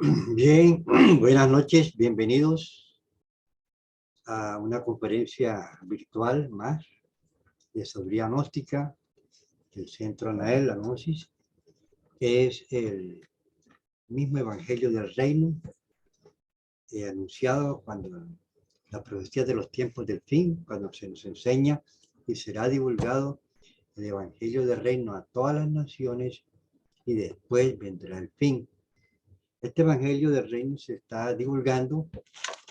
Bien, buenas noches, bienvenidos a una conferencia virtual más de sabiduría gnóstica del Centro Anael, la Gnosis, que es el mismo Evangelio del Reino anunciado cuando la profecía de los tiempos del fin, cuando se nos enseña y será divulgado el Evangelio del Reino a todas las naciones y después vendrá el fin. Este Evangelio del Reino se está divulgando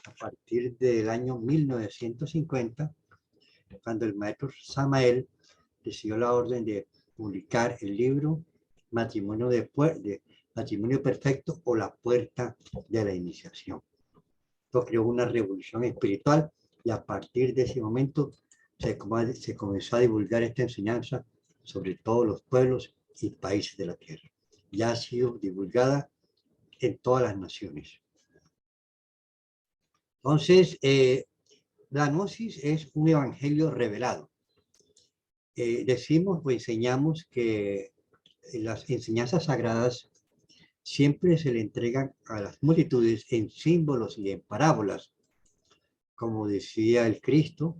a partir del año 1950, cuando el maestro Samael recibió la orden de publicar el libro Matrimonio Perfecto o La Puerta de la Iniciación. Esto creó una revolución espiritual y a partir de ese momento se comenzó a divulgar esta enseñanza sobre todos los pueblos y países de la tierra. Ya ha sido divulgada en todas las naciones. Entonces, la gnosis es un evangelio revelado. Decimos o enseñamos que las enseñanzas sagradas siempre se le entregan a las multitudes en símbolos y en parábolas. Como decía el Cristo,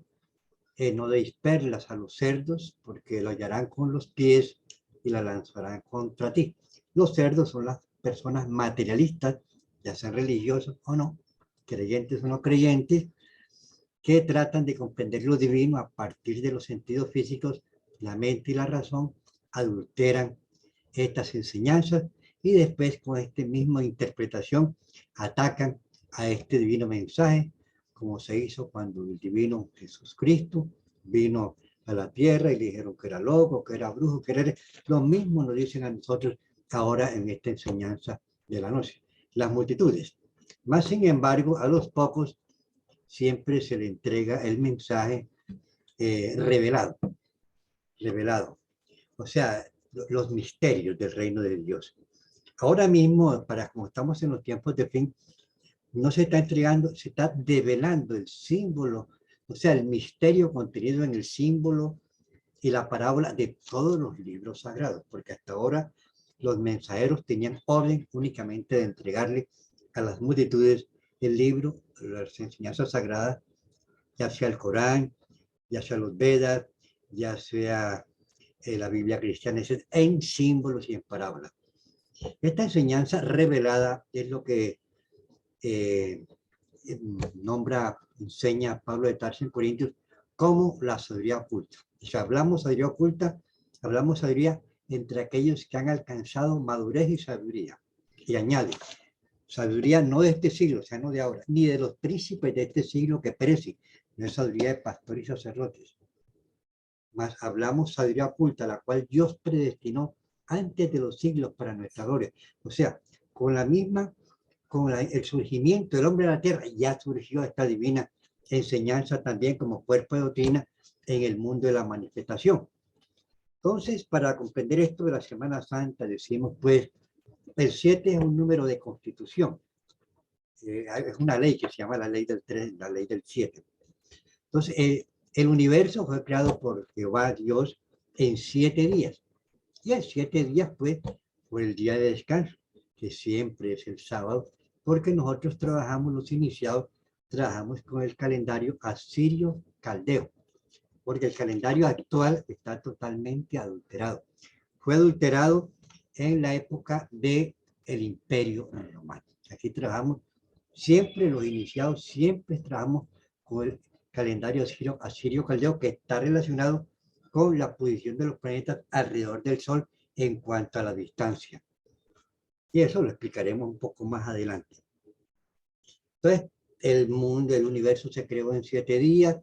no deis perlas a los cerdos porque lo hallarán con los pies y la lanzarán contra ti. Los cerdos son las personas materialistas, ya sean religiosos o no, creyentes o no creyentes, que tratan de comprender lo divino a partir de los sentidos físicos, la mente y la razón, adulteran estas enseñanzas y después con esta misma interpretación atacan a este divino mensaje, como se hizo cuando el divino Jesucristo vino a la tierra y le dijeron que era loco, que era brujo, que era... Lo mismo nos dicen a nosotros ahora en esta enseñanza de la noche. Las multitudes. Más sin embargo, a los pocos siempre se le entrega el mensaje revelado. O sea, los misterios del reino de Dios. Ahora mismo, como estamos en los tiempos de fin, no se está entregando, se está develando el símbolo, o sea, el misterio contenido en el símbolo y la parábola de todos los libros sagrados, porque hasta ahora los mensajeros tenían orden únicamente de entregarle a las multitudes el libro, las enseñanzas sagradas, ya sea el Corán, ya sea los Vedas, ya sea la Biblia cristiana, en símbolos y en parábolas. Esta enseñanza revelada es lo que enseña Pablo de Tarso en Corintios como la sabiduría oculta. Si hablamos sabiduría oculta, hablamos sabiduría entre aquellos que han alcanzado madurez y sabiduría. Y añade, sabiduría no de este siglo, o sea, no de ahora, ni de los príncipes de este siglo que perecen, no es sabiduría de pastores y sacerdotes. Mas hablamos sabiduría oculta, la cual Dios predestinó antes de los siglos para nuestra gloria. O sea, con el surgimiento del hombre de la tierra, ya surgió esta divina enseñanza también como cuerpo de doctrina en el mundo de la manifestación. Entonces, para comprender esto de la Semana Santa, decimos pues, el 7 es un número de constitución. Es una ley que se llama la ley del 3, la ley del 7. Entonces, el universo fue creado por Jehová Dios en 7 días. Y el 7 días, pues, fue el día de descanso, que siempre es el sábado, porque nosotros trabajamos, los iniciados, trabajamos con el calendario asirio caldeo, porque el calendario actual está totalmente adulterado. Fue adulterado en la época del Imperio Romano. Aquí trabajamos, siempre los iniciados, siempre trabajamos con el calendario asirio caldeo, que está relacionado con la posición de los planetas alrededor del Sol en cuanto a la distancia. Y eso lo explicaremos un poco más adelante. Entonces, el mundo, el universo se creó en 7 días,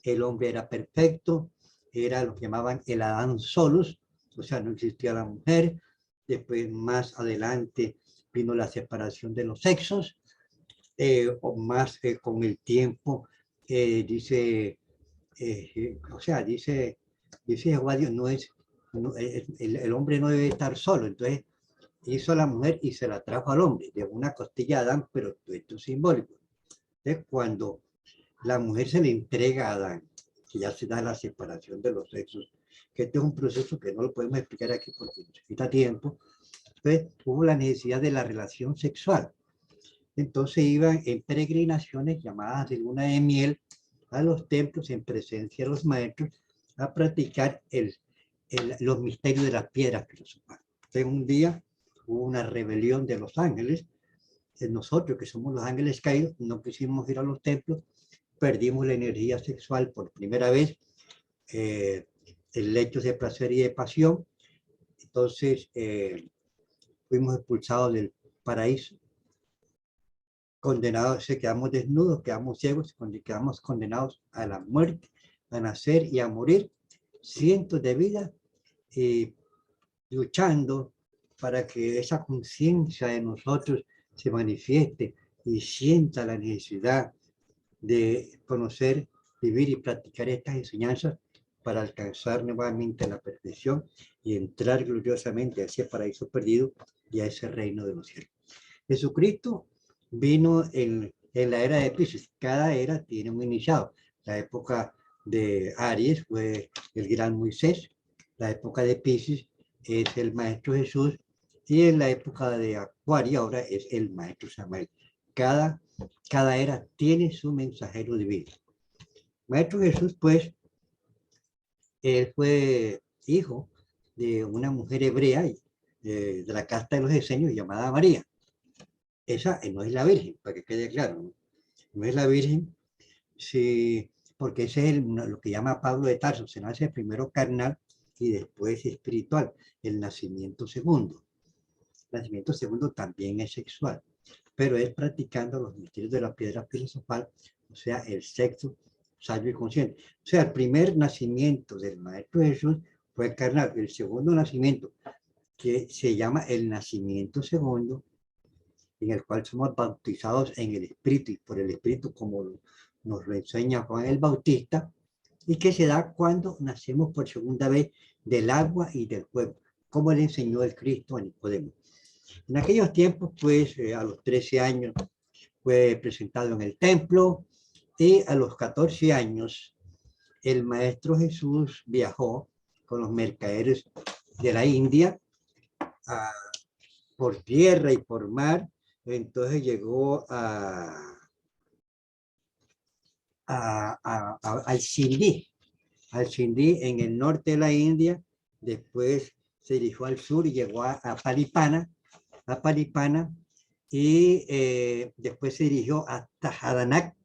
el hombre era perfecto, era lo que llamaban el Adán Solus, o sea, no existía la mujer. Después, más adelante, vino la separación de los sexos, o más con el tiempo, dice Jehová Dios, el hombre no debe estar solo, entonces hizo a la mujer y se la trajo al hombre, de una costilla de Adán, pero esto es simbólico. Entonces, cuando la mujer se le entrega a Adán, que ya se da la separación de los sexos, que este es un proceso que no lo podemos explicar aquí porque necesita tiempo, entonces hubo la necesidad de la relación sexual. Entonces iban en peregrinaciones llamadas de luna de miel a los templos en presencia de los maestros a practicar los misterios de las piedras filosofales. Entonces un día hubo una rebelión de los ángeles. Nosotros que somos los ángeles caídos no quisimos ir a los templos, perdimos la energía sexual por primera vez, el lecho de placer y de pasión. Entonces fuimos expulsados del paraíso, condenados, quedamos desnudos, quedamos ciegos, quedamos condenados a la muerte, a nacer y a morir, cientos de vidas, luchando para que esa conciencia de nosotros se manifieste y sienta la necesidad de conocer, vivir y practicar estas enseñanzas para alcanzar nuevamente la perfección y entrar gloriosamente a ese paraíso perdido y a ese reino de los cielos. Jesucristo vino en la era de Piscis. Cada era tiene un iniciado. La época de Aries fue el gran Moisés, la época de Piscis es el Maestro Jesús y en la época de Acuario ahora es el Maestro Samuel. Cada era tiene su mensajero divino. Maestro Jesús, pues, él fue hijo de una mujer hebrea de la casta de los esenios llamada María. Esa no es la Virgen, para que quede claro, ¿no? No es la Virgen, sí, porque ese es lo que llama Pablo de Tarso, se nace primero carnal y después espiritual, el nacimiento segundo. El nacimiento segundo también es sexual, pero es practicando los misterios de la piedra filosofal, o sea, el sexo sabio y consciente. O sea, el primer nacimiento del Maestro Jesús fue carnal, el segundo nacimiento, que se llama el nacimiento segundo, en el cual somos bautizados en el Espíritu y por el Espíritu, como nos lo enseña Juan el Bautista, y que se da cuando nacemos por segunda vez del agua y del fuego, como le enseñó el Cristo a Nicodemo. En aquellos tiempos, pues, a los 13 años fue presentado en el templo y a los 14 años el Maestro Jesús viajó con los mercaderes de la India por tierra y por mar. Entonces llegó al Sindí en el norte de la India. Después se dirigió al sur y llegó a Paripana, y después se dirigió hasta Jadanak.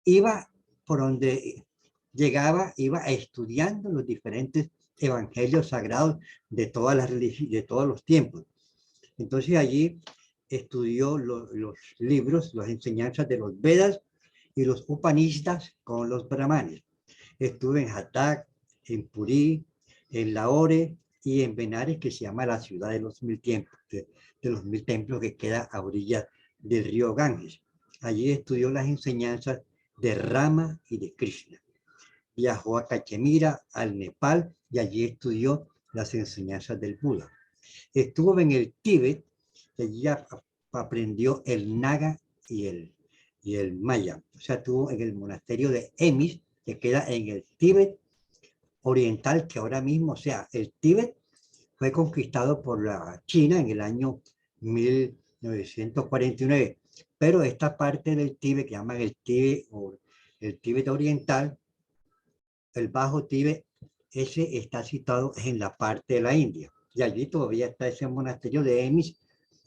Iba por donde llegaba, iba estudiando los diferentes evangelios sagrados de todas las religiones, de todos los tiempos. Entonces allí estudió los libros, las enseñanzas de los Vedas y los Upanishads con los brahmanes. Estuve en Hatak, en Puri, en Lahore y en Benares, que se llama la ciudad de los mil templos, de los 1000 templos que queda a orillas del río Ganges. Allí estudió las enseñanzas de Rama y de Krishna. Viajó a Cachemira, al Nepal, y allí estudió las enseñanzas del Buda. Estuvo en el Tíbet, y allí aprendió el Naga y el Maya. O sea, estuvo en el monasterio de Emis, que queda en el Tíbet oriental, que ahora mismo, o sea, el Tíbet fue conquistado por la China en el año 1949, pero esta parte del Tíbet, que llaman el Tíbet oriental, el Bajo Tíbet, ese está situado en la parte de la India, y allí todavía está ese monasterio de Emis,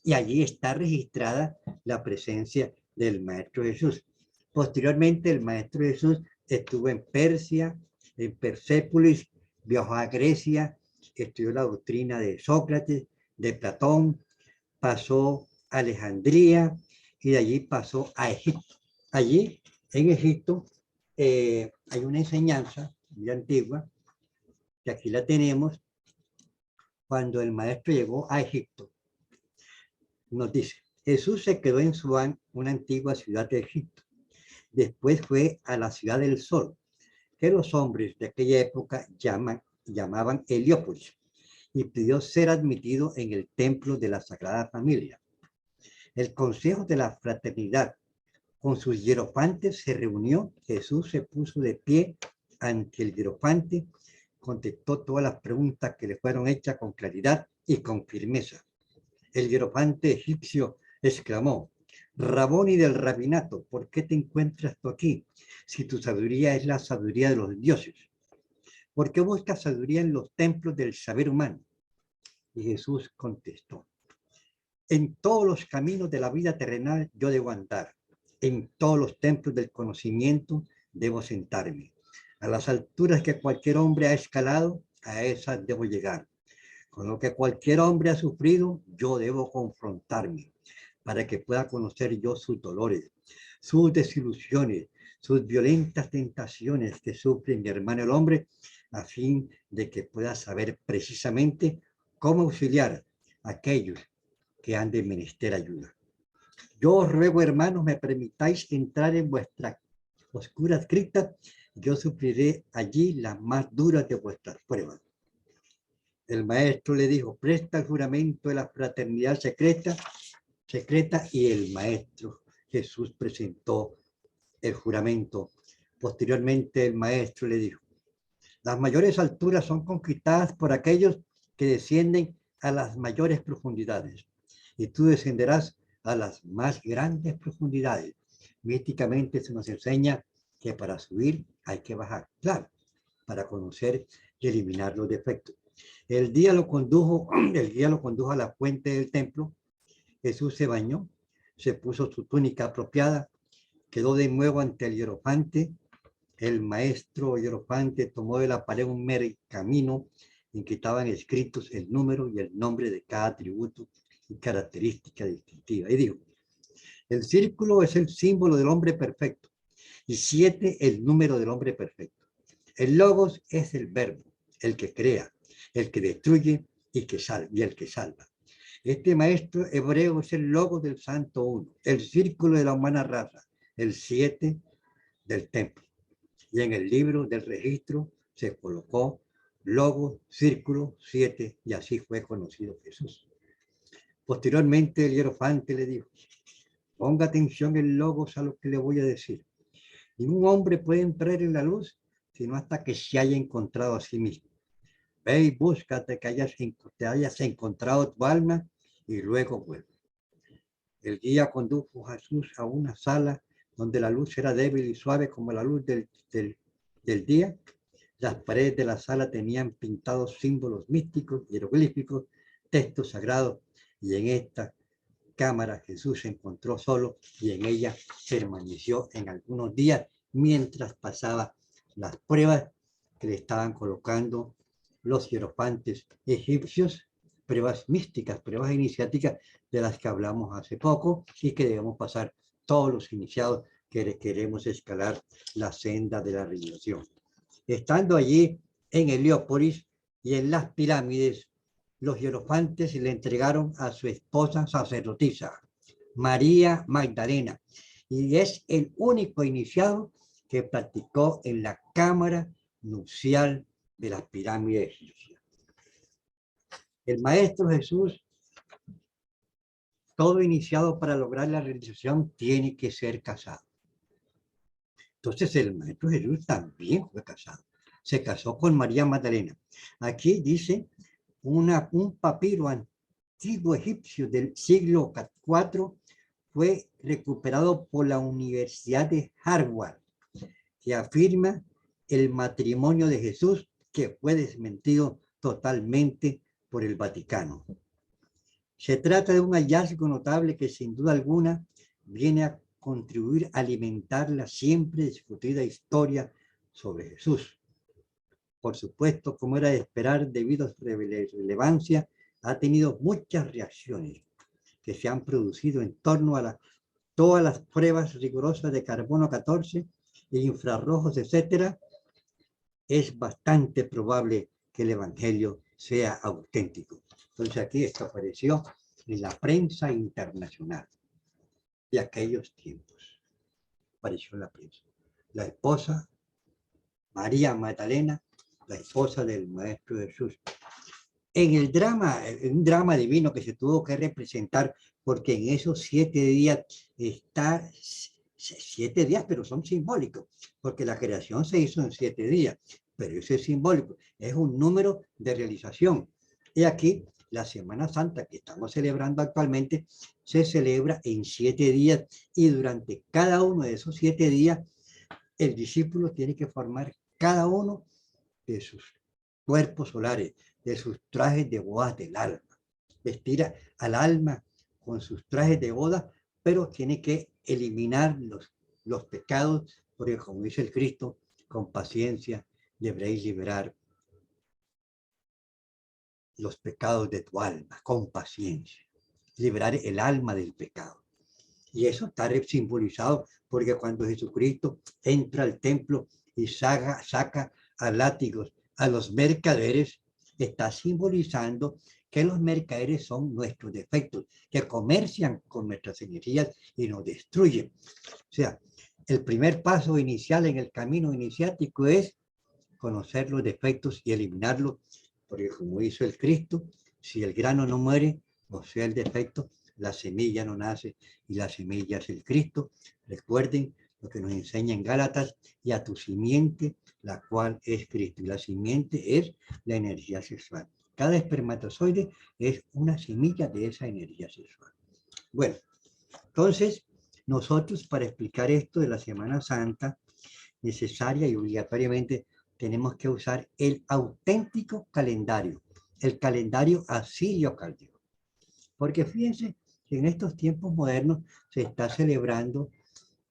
y allí está registrada la presencia del Maestro Jesús. Posteriormente, el Maestro Jesús estuvo en Persia, en Persépolis, viajó a Grecia, estudió la doctrina de Sócrates, de Platón, pasó a Alejandría y de allí pasó a Egipto. Allí, en Egipto, hay una enseñanza muy antigua, que aquí la tenemos, cuando el maestro llegó a Egipto. Nos dice, Jesús se quedó en Suán, una antigua ciudad de Egipto. Después fue a la ciudad del sol, que los hombres de aquella época llamaban Heliópolis, y pidió ser admitido en el templo de la Sagrada Familia. El Consejo de la Fraternidad, con sus hierofantes, se reunió. Jesús se puso de pie ante el hierofante, contestó todas las preguntas que le fueron hechas con claridad y con firmeza. El hierofante egipcio exclamó, Raboni del rabinato, ¿por qué te encuentras tú aquí? Si tu sabiduría es la sabiduría de los dioses. ¿Por qué buscas sabiduría en los templos del saber humano? Y Jesús contestó, en todos los caminos de la vida terrenal yo debo andar. En todos los templos del conocimiento debo sentarme. A las alturas que cualquier hombre ha escalado, a esas debo llegar. Con lo que cualquier hombre ha sufrido, yo debo confrontarme para que pueda conocer yo sus dolores, sus desilusiones, sus violentas tentaciones que sufre mi hermano el hombre, a fin de que pueda saber precisamente cómo auxiliar a aquellos que han de menester ayuda. Yo os ruego, hermanos, me permitáis entrar en vuestra oscura cripta, yo sufriré allí las más duras de vuestras pruebas. El maestro le dijo, presta el juramento de la fraternidad secreta, y el maestro Jesús presentó el juramento. Posteriormente el maestro le dijo, las mayores alturas son conquistadas por aquellos que descienden a las mayores profundidades, y tú descenderás a las más grandes profundidades. Místicamente se nos enseña que para subir hay que bajar, claro, para conocer y eliminar los defectos. El guía lo condujo a la fuente del templo. Jesús se bañó, se puso su túnica apropiada, quedó de nuevo ante el hierofante. El maestro hierofante tomó de la pared un pergamino en que estaban escritos el número y el nombre de cada atributo y característica distintiva. Y dijo, el círculo es el símbolo del hombre perfecto y 7 el número del hombre perfecto. El logos es el verbo, el que crea, el que destruye y el que salva. Este maestro hebreo es el logos del Santo Uno, el círculo de la humana raza, el 7 del templo. Y en el libro del registro se colocó logos, círculo, 7, y así fue conocido Jesús. Posteriormente el hierofante le dijo, ponga atención en logos a lo que le voy a decir. Ningún hombre puede entrar en la luz sino hasta que se haya encontrado a sí mismo. Ve y búscate que te hayas encontrado tu alma y luego vuelve. El guía condujo a Jesús a una sala donde la luz era débil y suave como la luz del día. Las paredes de la sala tenían pintados símbolos místicos, jeroglíficos, textos sagrados, y en esta cámara Jesús se encontró solo y en ella permaneció en algunos días mientras pasaba las pruebas que le estaban colocando los hierofantes egipcios, pruebas místicas, pruebas iniciáticas de las que hablamos hace poco y que debemos pasar todos los iniciados que queremos escalar la senda de la realización. Estando allí en Heliópolis y en las pirámides, los hierofantes le entregaron a su esposa sacerdotisa, María Magdalena, y es el único iniciado que practicó en la cámara nupcial de las pirámides egipcias. El Maestro Jesús, todo iniciado para lograr la realización, tiene que ser casado. Entonces el Maestro Jesús también fue casado. Se casó con María Magdalena. Aquí dice un papiro antiguo egipcio del siglo IV fue recuperado por la Universidad de Harvard, que afirma el matrimonio de Jesús, que fue desmentido totalmente por el Vaticano. Se trata de un hallazgo notable que sin duda alguna viene a contribuir a alimentar la siempre discutida historia sobre Jesús. Por supuesto, como era de esperar, debido a su relevancia, ha tenido muchas reacciones que se han producido en torno a todas las pruebas rigurosas de carbono 14 e infrarrojos, etcétera. Es bastante probable que el Evangelio sea auténtico. Entonces aquí esto apareció en la prensa internacional de aquellos tiempos. Apareció en la prensa. La esposa, María Magdalena, la esposa del Maestro Jesús. En un drama divino que se tuvo que representar, porque en esos 7 días está 7 días, pero son simbólicos, porque la creación se hizo en 7 días, pero eso es simbólico, es un número de realización. Y aquí la Semana Santa que estamos celebrando actualmente se celebra en 7 días y durante cada uno de esos 7 días el discípulo tiene que formar cada uno de sus cuerpos solares, de sus trajes de bodas del alma. Vestir al alma con sus trajes de boda, pero tiene que eliminar los pecados, porque como dice el Cristo, con paciencia deberéis liberar los pecados de tu alma, con paciencia. Liberar el alma del pecado. Y eso está simbolizado porque cuando Jesucristo entra al templo y saca a látigos a los mercaderes, está simbolizando que los mercaderes son nuestros defectos, que comercian con nuestras energías y nos destruyen. O sea, el primer paso inicial en el camino iniciático es conocer los defectos y eliminarlos, porque como hizo el Cristo, si el grano no muere, o sea el defecto, la semilla no nace y la semilla es el Cristo. Recuerden lo que nos enseña en Gálatas, y a tu simiente, la cual es Cristo. Y la simiente es la energía sexual. Cada espermatozoide es una semilla de esa energía sexual. Bueno, entonces nosotros para explicar esto de la Semana Santa, necesaria y obligatoriamente tenemos que usar el auténtico calendario, el calendario asirio caldeo. Porque fíjense que en estos tiempos modernos se está celebrando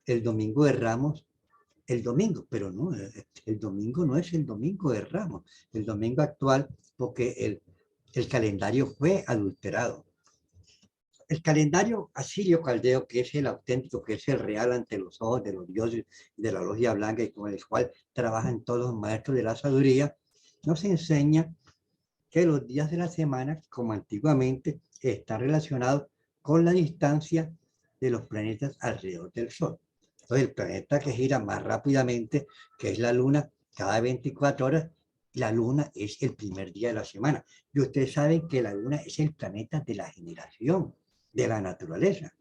el Domingo de Ramos, el domingo, pero no, el domingo no es el Domingo de Ramos, el domingo actual, porque el calendario fue adulterado. El calendario asirio caldeo, que es el auténtico, que es el real ante los ojos de los dioses de la logia blanca y con el cual trabajan todos los maestros de la sabiduría, nos enseña que los días de la semana, como antiguamente, están relacionados con la distancia de los planetas alrededor del Sol. Entonces, el planeta que gira más rápidamente, que es la Luna, cada 24 horas, la Luna es el primer día de la semana. Y ustedes saben que la Luna es el planeta de la generación, de la naturaleza.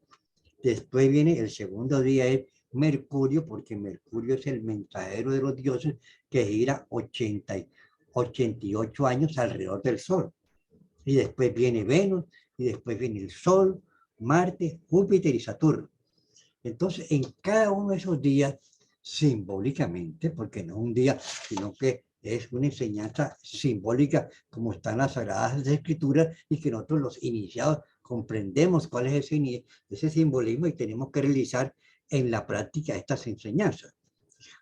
Después viene el segundo día, es Mercurio, porque Mercurio es el mensajero de los dioses que gira 88 años alrededor del Sol. Y después viene Venus, y después viene el Sol, Marte, Júpiter y Saturno. Entonces, en cada uno de esos días, simbólicamente, porque no es un día, sino que es una enseñanza simbólica, como están las Sagradas Escrituras, y que nosotros los iniciados comprendemos cuál es ese simbolismo y tenemos que realizar en la práctica estas enseñanzas.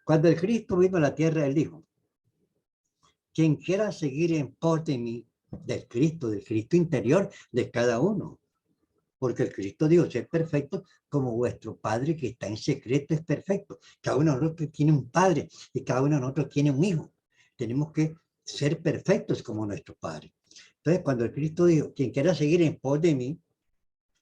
Cuando el Cristo vino a la tierra, él dijo: quien quiera seguir en pos de mí, del Cristo interior de cada uno. Porque el Cristo dijo: ser perfecto como vuestro Padre que está en secreto es perfecto. Cada uno de nosotros tiene un Padre y cada uno de nosotros tiene un Hijo. Tenemos que ser perfectos como nuestro Padre. Entonces, cuando el Cristo dijo: quien quiera seguir en pos de mí,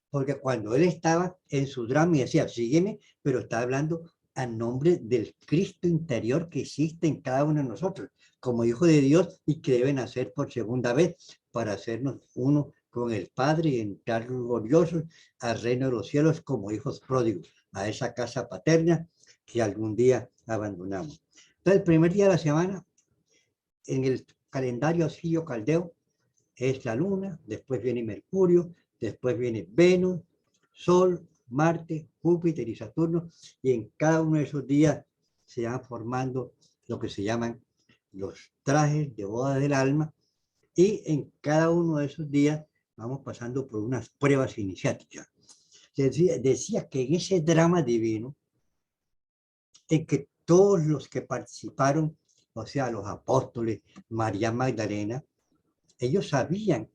porque cuando él estaba en su drama y decía: sígueme, pero está hablando a nombre del Cristo interior que existe en cada uno de nosotros, como hijo de Dios, y que deben hacer por segunda vez para hacernos uno con el Padre y entrar gloriosos al reino de los cielos como hijos pródigos, a esa casa paterna que algún día abandonamos. Entonces, el primer día de la semana, en el calendario asirio caldeo, es la Luna, después viene Mercurio, después viene Venus, Sol, Marte, Júpiter y Saturno, y en cada uno de esos días se van formando lo que se llaman los trajes de boda del alma, y en cada uno de esos días vamos pasando por unas pruebas iniciáticas. Decía que en ese drama divino, en que todos los que participaron, o sea, los apóstoles, María Magdalena, ellos sabían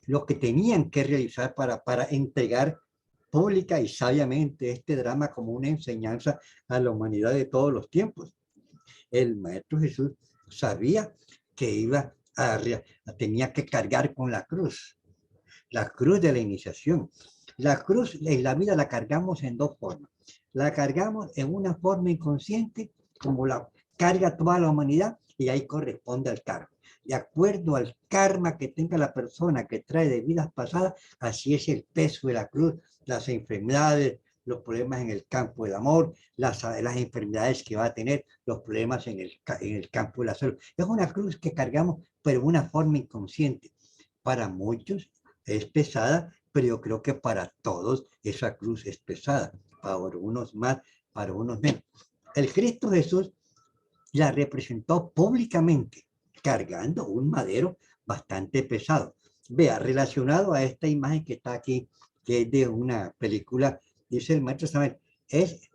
lo que tenían que realizar para entregar pública y sabiamente este drama como una enseñanza a la humanidad de todos los tiempos. El Maestro Jesús sabía que tenía que cargar con la cruz de la iniciación. La cruz en la vida la cargamos en dos formas. La cargamos en una forma inconsciente, como la carga toda la humanidad, y ahí corresponde al karma. De acuerdo al karma que tenga la persona que trae de vidas pasadas, así es el peso de la cruz, las enfermedades, los problemas en el campo del amor, las enfermedades que va a tener, los problemas en el campo de la salud. Es una cruz que cargamos, pero de una forma inconsciente. Para muchos es pesada, pero yo creo que para todos esa cruz es pesada. Para unos más, para unos menos. El Cristo Jesús la representó públicamente, cargando un madero bastante pesado. Vea, relacionado a esta imagen que está aquí, que es de una película, dice el maestro Samuel, es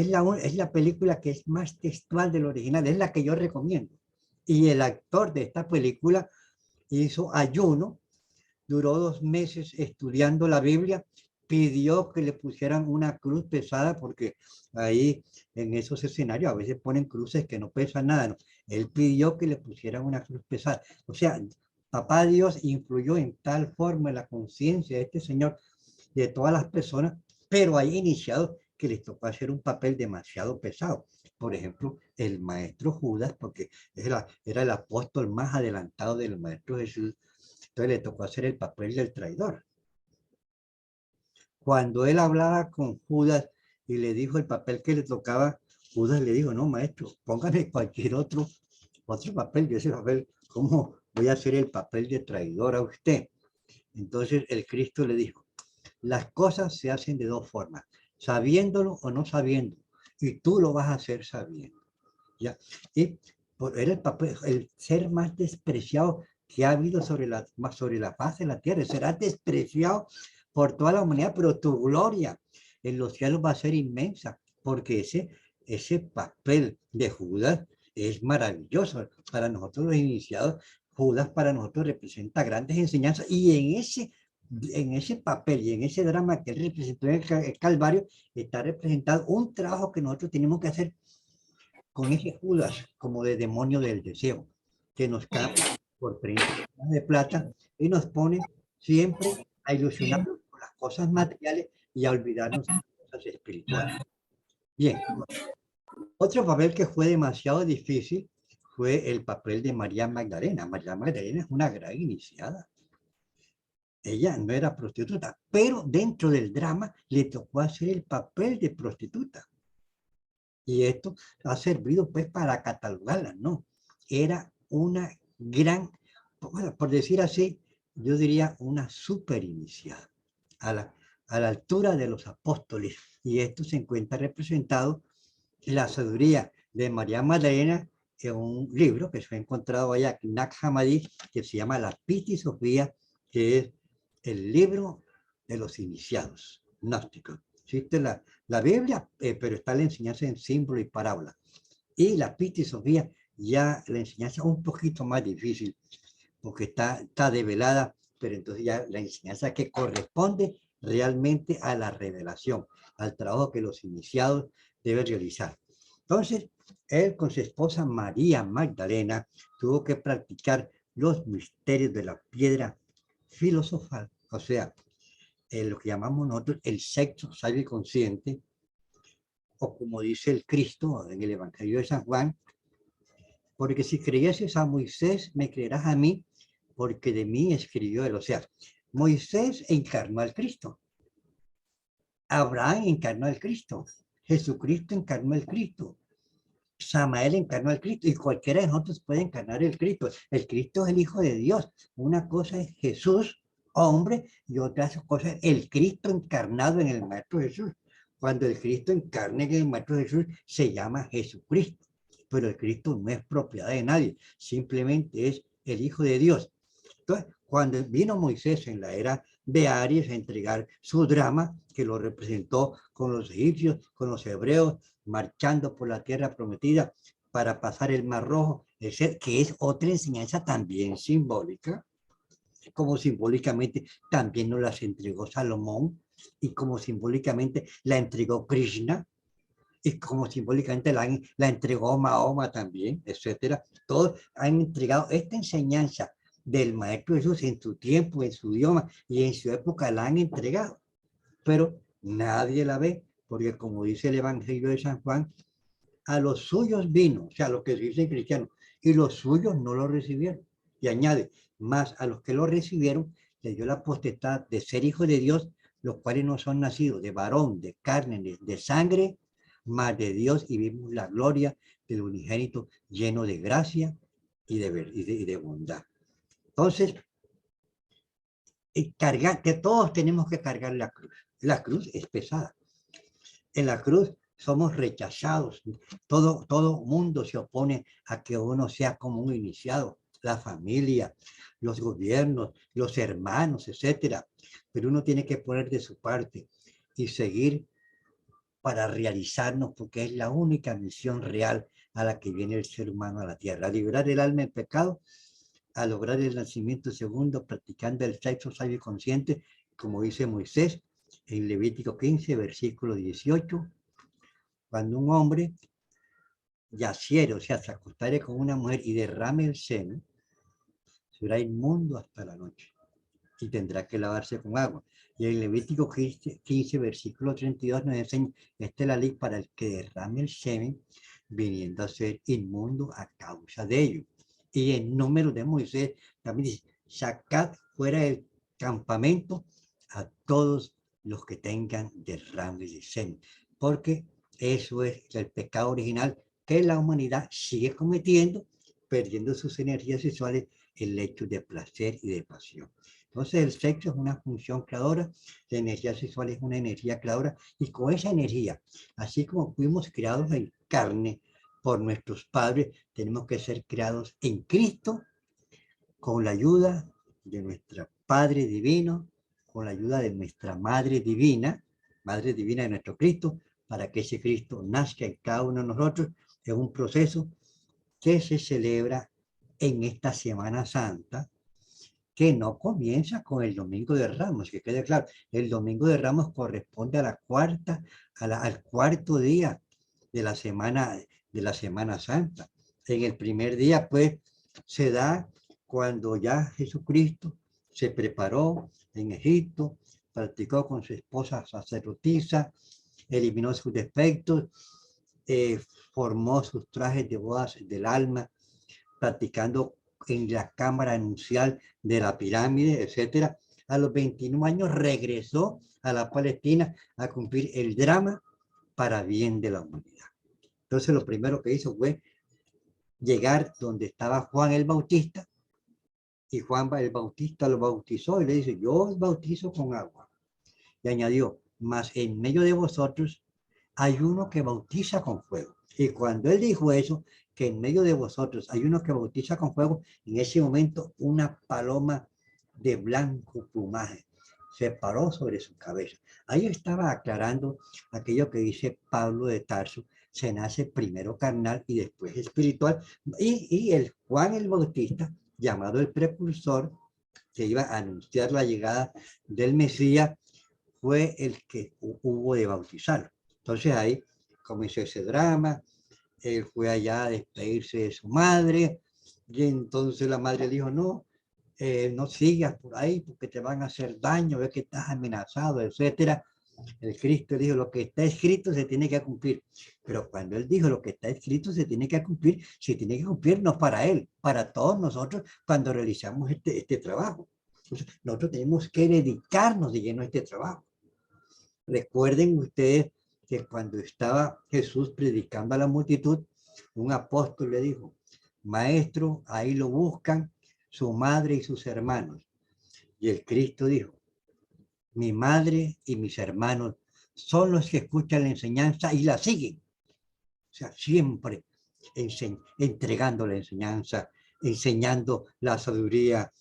la película que es más textual del original, es la que yo recomiendo. Y el actor de esta película hizo ayuno, duró 2 meses estudiando la Biblia, pidió que le pusieran una cruz pesada porque ahí en esos escenarios a veces ponen cruces que no pesan nada, ¿no? Él pidió que le pusieran una cruz pesada. O sea, papá Dios influyó en tal forma en la conciencia de este señor, de todas las personas, pero hay iniciados que les tocó hacer un papel demasiado pesado. Por ejemplo, el maestro Judas, porque era el apóstol más adelantado del maestro Jesús, entonces le tocó hacer el papel del traidor. Cuando él hablaba con Judas y le dijo el papel que le tocaba, Judas le dijo, no, maestro, póngame cualquier otro papel. Yo ese papel, ¿cómo voy a hacer el papel de traidor a usted? Entonces el Cristo le dijo, las cosas se hacen de dos formas, sabiéndolo o no sabiendo, y tú lo vas a hacer sabiendo. ¿Ya? Y era el papel, el ser más despreciado que ha habido sobre la faz de la tierra. Será despreciado por toda la humanidad, pero tu gloria en los cielos va a ser inmensa, porque ese papel de Judas es maravilloso. Para nosotros los iniciados, Judas para nosotros representa grandes enseñanzas, y en ese papel y en ese drama que él representó en el Calvario, está representado un trabajo que nosotros tenemos que hacer con ese Judas como de demonio del deseo, que nos cambia por 30 de plata y nos pone siempre a ilusionarnos con las cosas materiales y a olvidarnos de las cosas espirituales. Bien, otro papel que fue demasiado difícil fue el papel de María Magdalena. María Magdalena es una gran iniciada. Ella no era prostituta, pero dentro del drama le tocó hacer el papel de prostituta. Y esto ha servido pues para catalogarla, ¿no? Era una gran, bueno, por decir así, yo diría una super iniciada, a la altura de los apóstoles. Y esto se encuentra representado en la sabiduría de María Magdalena en un libro que se ha encontrado allá en Nag Hammadi, que se llama La Piti Sofía, que es el libro de los iniciados gnósticos. Existe la Biblia, pero está la enseñanza en símbolo y parábola. Y la Piti Sofía, ya la enseñanza un poquito más difícil, porque está develada, pero entonces ya la enseñanza que corresponde realmente a la revelación, al trabajo que los iniciados deben realizar. Entonces, él con su esposa María Magdalena tuvo que practicar los misterios de la piedra filosofal, o sea, lo que llamamos nosotros el sexo sabio y consciente, o como dice el Cristo en el Evangelio de San Juan, porque si creyeses a Moisés, me creerás a mí, porque de mí escribió él. O sea, Moisés encarnó al Cristo, Abraham encarnó al Cristo, Jesucristo encarnó al Cristo, Samael encarnó al Cristo, y cualquiera de nosotros puede encarnar el Cristo. El Cristo es el Hijo de Dios. Una cosa es Jesús, hombre, y otra cosa es el Cristo encarnado en el Maestro Jesús. Cuando el Cristo encarna en el Maestro Jesús, se llama Jesucristo. Pero el Cristo no es propiedad de nadie, simplemente es el Hijo de Dios. Entonces, cuando vino Moisés en la era de Aries a entregar su drama, que lo representó con los egipcios, con los hebreos, marchando por la tierra prometida para pasar el Mar Rojo, que es otra enseñanza también simbólica, como simbólicamente también nos las entregó Salomón, y como simbólicamente la entregó Krishna, y como simbólicamente la entregó Mahoma también, etcétera. Todos han entregado esta enseñanza del Maestro Jesús en su tiempo, en su idioma y en su época, la han entregado, pero nadie la ve, porque como dice el Evangelio de San Juan, a los suyos vino, o sea, a los que se dicen cristianos, y los suyos no lo recibieron. Y añade, más a los que lo recibieron, le dio la potestad de ser hijos de Dios, los cuales no son nacidos de varón, de carne, de sangre, más de Dios, y vimos la gloria del unigénito lleno de gracia y de bondad. Entonces, cargar, que todos tenemos que cargar la cruz. La cruz es pesada. En la cruz somos rechazados. Todo mundo se opone a que uno sea como un iniciado. La familia, los gobiernos, los hermanos, etcétera. Pero uno tiene que poner de su parte y seguir para realizarnos, porque es la única misión real a la que viene el ser humano a la tierra. A liberar el alma del pecado, a lograr el nacimiento segundo, practicando el sexo sabio y consciente, como dice Moisés en Levítico 15, versículo 18. Cuando un hombre yaciere, o sea, se acostare con una mujer y derrame el semen, será inmundo hasta la noche y tendrá que lavarse con agua. Y en Levítico 15, versículo 32 nos enseña, esta es la ley para el que derrame el semen, viniendo a ser inmundo a causa de ello. Y en Números de Moisés también dice, sacad fuera del campamento a todos los que tengan derrame de semen, porque eso es el pecado original que la humanidad sigue cometiendo, perdiendo sus energías sexuales en lechos de placer y de pasión. Entonces el sexo es una función creadora, la energía sexual es una energía creadora, y con esa energía, así como fuimos creados en carne por nuestros padres, tenemos que ser creados en Cristo con la ayuda de nuestro Padre Divino, con la ayuda de nuestra Madre Divina de nuestro Cristo, para que ese Cristo nazca en cada uno de nosotros. Es un proceso que se celebra en esta Semana Santa, que no comienza con el Domingo de Ramos, que quede claro. El Domingo de Ramos corresponde a al cuarto día de la Semana Santa. En el primer día, pues, se da cuando ya Jesucristo se preparó en Egipto, practicó con su esposa sacerdotisa, eliminó sus defectos, formó sus trajes de bodas del alma, practicando en la cámara anuncial de la pirámide, etcétera. A los 21 años regresó a la Palestina a cumplir el drama para bien de la humanidad. Entonces lo primero que hizo fue llegar donde estaba Juan el Bautista, y Juan el Bautista lo bautizó y le dice, yo os bautizo con agua. Y añadió, mas en medio de vosotros hay uno que bautiza con fuego. Y cuando él dijo eso, que en medio de vosotros hay uno que bautiza con fuego, en ese momento una paloma de blanco plumaje se paró sobre su cabeza. Ahí estaba aclarando aquello que dice Pablo de Tarso, se nace primero carnal y después espiritual. Y el Juan el Bautista, llamado el precursor, que iba a anunciar la llegada del Mesías, fue el que hubo de bautizarlo. Entonces ahí comenzó ese drama, él fue allá a despedirse de su madre, y entonces la madre le dijo, no, no sigas por ahí porque te van a hacer daño, ves que estás amenazado, etcétera. El Cristo dijo, lo que está escrito se tiene que cumplir. Pero cuando él dijo, lo que está escrito se tiene que cumplir, se tiene que cumplir no para él, para todos nosotros cuando realizamos este trabajo. Entonces, nosotros tenemos que dedicarnos de lleno a este trabajo. Recuerden ustedes que cuando estaba Jesús predicando a la multitud, un apóstol le dijo, maestro, ahí lo buscan su madre y sus hermanos. Y el Cristo dijo, mi madre y mis hermanos son los que escuchan la enseñanza y la siguen. O sea, siempre entregando la enseñanza, enseñando la sabiduría,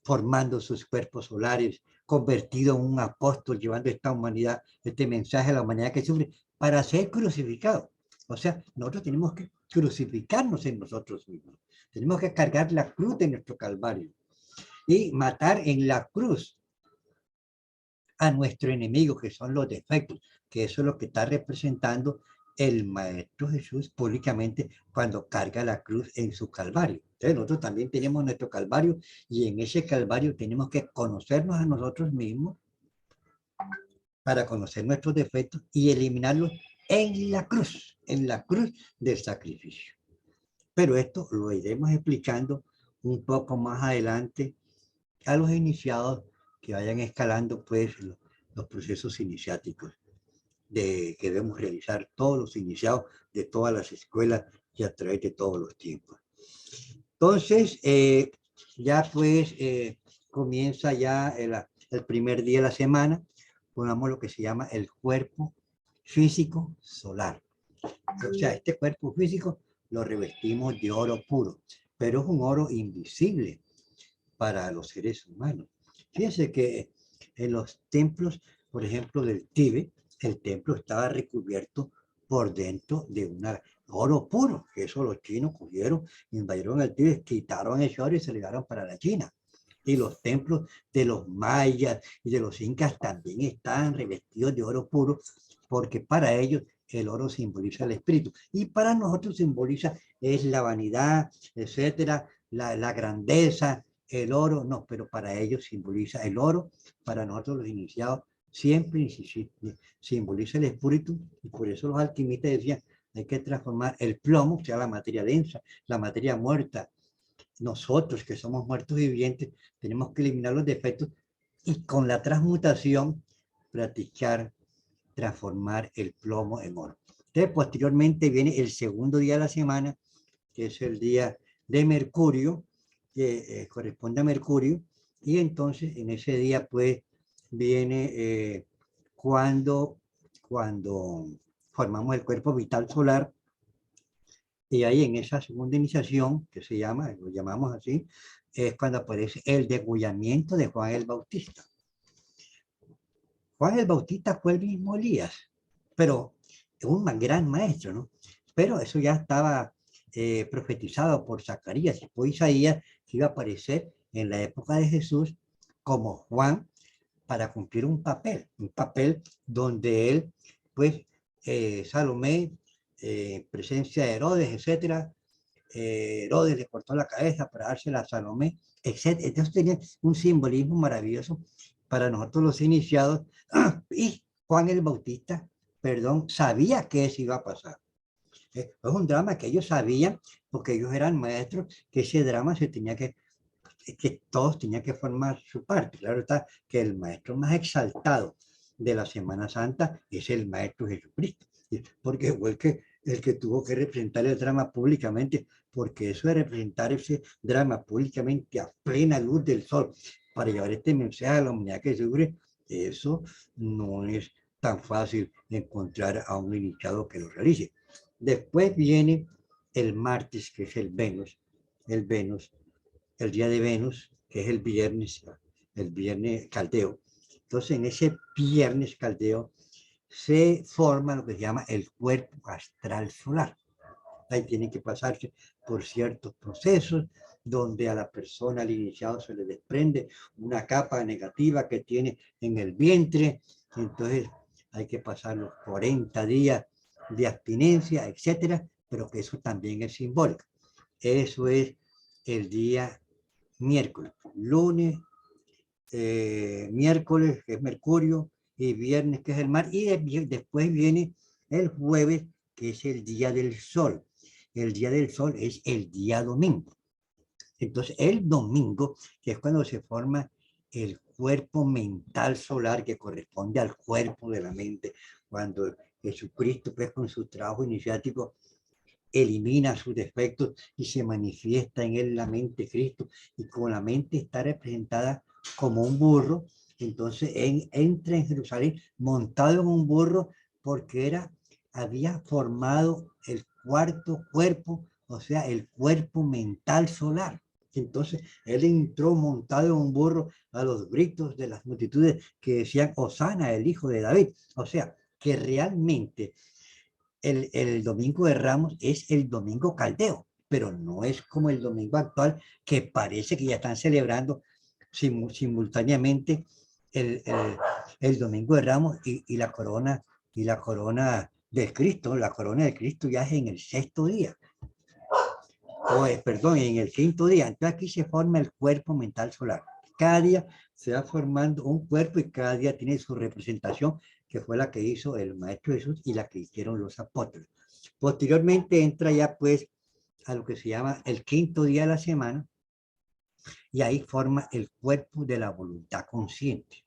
formando sus cuerpos solares, convertido en un apóstol, llevando esta humanidad, este mensaje a la humanidad que sufre, para ser crucificado. O sea, nosotros tenemos que crucificarnos en nosotros mismos. Tenemos que cargar la cruz de nuestro Calvario y matar en la cruz a nuestro enemigo, que son los defectos, que eso es lo que está representando el Maestro Jesús públicamente cuando carga la cruz en su Calvario. Entonces nosotros también tenemos nuestro Calvario, y en ese Calvario tenemos que conocernos a nosotros mismos para conocer nuestros defectos y eliminarlos en la cruz del sacrificio. Pero esto lo iremos explicando un poco más adelante a los iniciados que vayan escalando pues los procesos iniciáticos que debemos realizar todos los iniciados de todas las escuelas y a través de todos los tiempos. Entonces, ya pues comienza ya el primer día de la semana, pongamos lo que se llama el cuerpo físico solar. O sea, este cuerpo físico lo revestimos de oro puro, pero es un oro invisible para los seres humanos. Fíjense que en los templos, por ejemplo, del Tíbet, el templo estaba recubierto por dentro de un oro puro, que eso los chinos cogieron, invadieron el Tíbet, quitaron ese oro y se le llevaron para la China. Y los templos de los mayas y de los incas también estaban revestidos de oro puro, porque para ellos el oro simboliza el espíritu y para nosotros simboliza es la vanidad, etcétera, la grandeza, el oro, no, pero para ellos simboliza el oro, para nosotros los iniciados siempre simboliza el espíritu, y por eso los alquimistas decían, hay que transformar el plomo, o sea, la materia densa, la materia muerta. Nosotros que somos muertos vivientes, tenemos que eliminar los defectos y con la transmutación practicar, transformar el plomo en oro. Entonces, posteriormente viene el segundo día de la semana, que es el día de Mercurio, que corresponde a Mercurio, y entonces en ese día pues viene cuando formamos el cuerpo vital solar, y ahí en esa segunda iniciación, que se llama, lo llamamos así, es cuando aparece el degollamiento de Juan el Bautista. Juan el Bautista fue el mismo Elías, pero un gran maestro, ¿no? Pero eso ya estaba profetizado por Zacarías y por Isaías, que iba a aparecer en la época de Jesús como Juan para cumplir un papel donde él, pues, Salomé, presencia de Herodes, etcétera, Herodes le cortó la cabeza para dársela a Salomé, etcétera. Entonces tenía un simbolismo maravilloso para nosotros los iniciados, y Juan el Bautista, perdón, sabía que eso iba a pasar. Es un drama que ellos sabían, porque ellos eran maestros, que ese drama se tenía que todos tenían que formar su parte. Claro está que el maestro más exaltado de la Semana Santa es el Maestro Jesucristo, porque fue el que tuvo que representar el drama públicamente, porque eso de representar ese drama públicamente a plena luz del sol, para llevar este mensaje a la humanidad que sufre, eso no es tan fácil encontrar a un iniciado que lo realice. Después viene el martes, que es el Venus, el día de Venus, que es el viernes caldeo. Entonces, en ese viernes caldeo se forma lo que se llama el cuerpo astral solar. Ahí tienen que pasarse por ciertos procesos donde a la persona, al iniciado, se le desprende una capa negativa que tiene en el vientre. Entonces, hay que pasar los 40 días de abstinencia, etcétera, pero que eso también es simbólico. Eso es el día miércoles, lunes, miércoles, que es Mercurio, y viernes, que es el mar, y después viene el jueves, que es el día del sol. El día del sol es el día domingo. Entonces, el domingo, que es cuando se forma el cuerpo mental solar que corresponde al cuerpo de la mente, cuando Jesucristo, pues, con su trabajo iniciático, elimina sus defectos y se manifiesta en él la mente Cristo, y como la mente está representada como un burro, entonces entra en Jerusalén montado en un burro, porque había formado el cuarto cuerpo, o sea, el cuerpo mental solar. Entonces él entró montado en un burro a los gritos de las multitudes que decían Hosana, el hijo de David. O sea, que realmente el domingo de Ramos es el domingo caldeo, pero no es como el domingo actual, que parece que ya están celebrando simultáneamente el, el, el domingo de Ramos y la corona del Cristo. La corona de Cristo ya es en el sexto día, perdón, en el quinto día. Entonces aquí se forma el cuerpo mental solar. Cada día se va formando un cuerpo y cada día tiene su representación, que fue la que hizo el Maestro Jesús y la que hicieron los apóstoles. Posteriormente entra ya pues a lo que se llama el quinto día de la semana, y ahí forma el cuerpo de la voluntad consciente,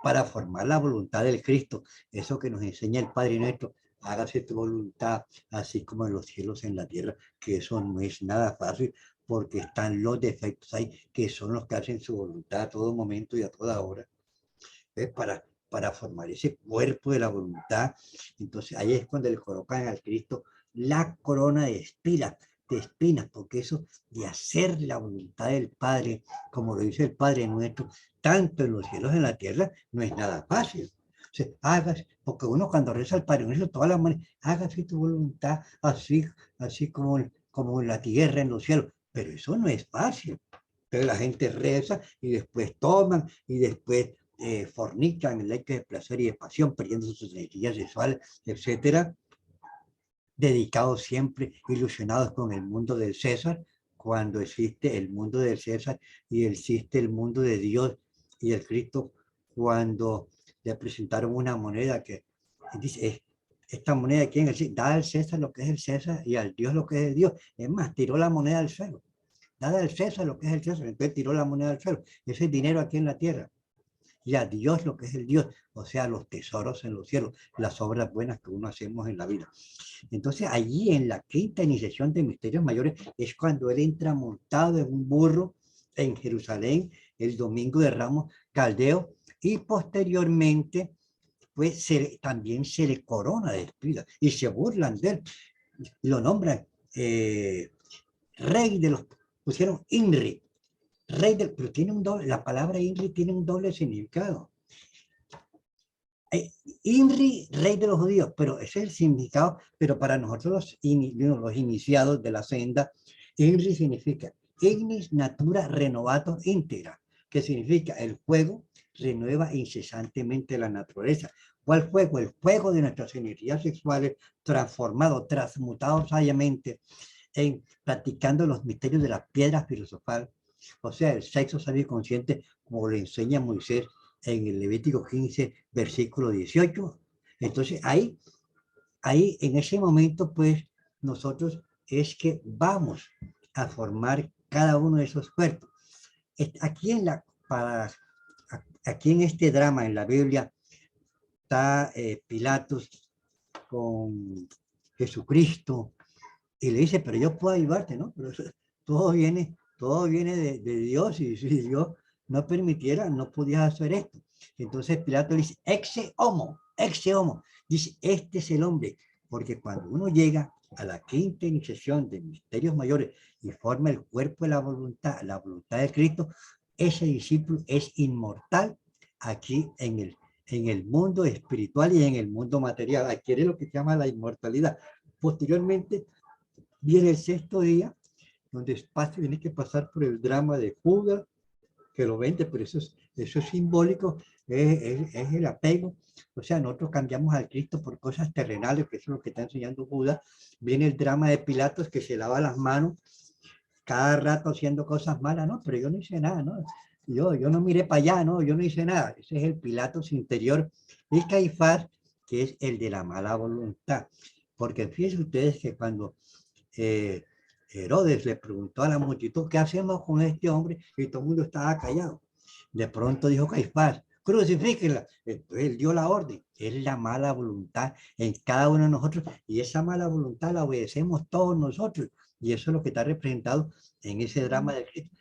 para formar la voluntad del Cristo, eso que nos enseña el Padre nuestro: hágase tu voluntad, así como en los cielos, en la tierra, que eso no es nada fácil, porque están los defectos ahí, que son los que hacen su voluntad a todo momento y a toda hora. ¿Ves? Para formar ese cuerpo de la voluntad. Entonces ahí es cuando le colocan al Cristo la corona de espinas, porque eso de hacer la voluntad del Padre, como lo dice el Padre nuestro, tanto en los cielos como en la tierra, no es nada fácil. O sea, hagas, porque uno cuando reza al Padre nuestro todas las maneras, hágase tu voluntad, así como en la tierra, en los cielos, pero eso no es fácil. Entonces la gente reza y después toman y después fornican el acto de placer y de pasión, perdiendo sus energías sexuales, etcétera, dedicados siempre, ilusionados con el mundo del César, cuando existe el mundo del César y existe el mundo de Dios y el Cristo, cuando le presentaron una moneda que dice, esta moneda, ¿quién es? Da al César lo que es el César y al Dios lo que es el Dios. Es más, tiró la moneda al suelo. Dada al César lo que es el César, entonces tiró la moneda al suelo. Ese es dinero aquí en la tierra. Y a Dios lo que es el Dios, o sea, los tesoros en los cielos, las obras buenas que uno hacemos en la vida. Entonces, allí en la quinta iniciación de Misterios Mayores es cuando él entra montado en un burro en Jerusalén el domingo de Ramos Caldeo y posteriormente, pues también se le corona de espinas y se burlan de él y lo nombran rey de los, pusieron Inri, pero tiene un doble, la palabra Inri tiene un doble significado. Inri, rey de los judíos, pero ese es el significado, pero para nosotros los iniciados de la senda, Inri significa ignis natura renovato íntegra, que significa el fuego renueva incesantemente la naturaleza. ¿Cuál fuego? El fuego de nuestras energías sexuales transformado, transmutado sabiamente en practicando los misterios de la piedra filosofal, o sea, el sexo sabio y consciente, como le enseña Moisés en el Levítico 15, versículo 18. Entonces, ahí en ese momento, pues, nosotros es que vamos a formar cada uno de esos cuerpos. Aquí aquí en este drama, en la Biblia, está Pilatos con Jesucristo, y le dice, pero yo puedo ayudarte, ¿no? Pero todo viene de Dios, y si Dios no permitiera, no podías hacer esto. Entonces Pilato le dice, exe homo. Dice, este es el hombre, porque cuando uno llega a la quinta iniciación de misterios mayores y forma el cuerpo de la voluntad de Cristo, ese discípulo es inmortal aquí en el mundo espiritual y en el mundo material. Adquiere lo que se llama la inmortalidad. Posteriormente, viene el sexto día, donde espacio tiene que pasar por el drama de Judas, que lo vende, pero eso es simbólico, es el apego. O sea, nosotros cambiamos al Cristo por cosas terrenales, que eso es lo que está enseñando Judas. Viene el drama de Pilatos, que se lava las manos cada rato haciendo cosas malas, ¿no? Pero yo no hice nada, ¿no? Yo no miré para allá, ¿no? Yo no hice nada. Ese es el Pilatos interior. Y Caifás, que es el de la mala voluntad. Porque fíjense ustedes que cuando Herodes le preguntó a la multitud, ¿qué hacemos con este hombre? Y todo el mundo estaba callado. De pronto dijo Caifás, crucifíquenla. Entonces él dio la orden. Es la mala voluntad en cada uno de nosotros y esa mala voluntad la obedecemos todos nosotros. Y eso es lo que está representado en ese drama de Cristo.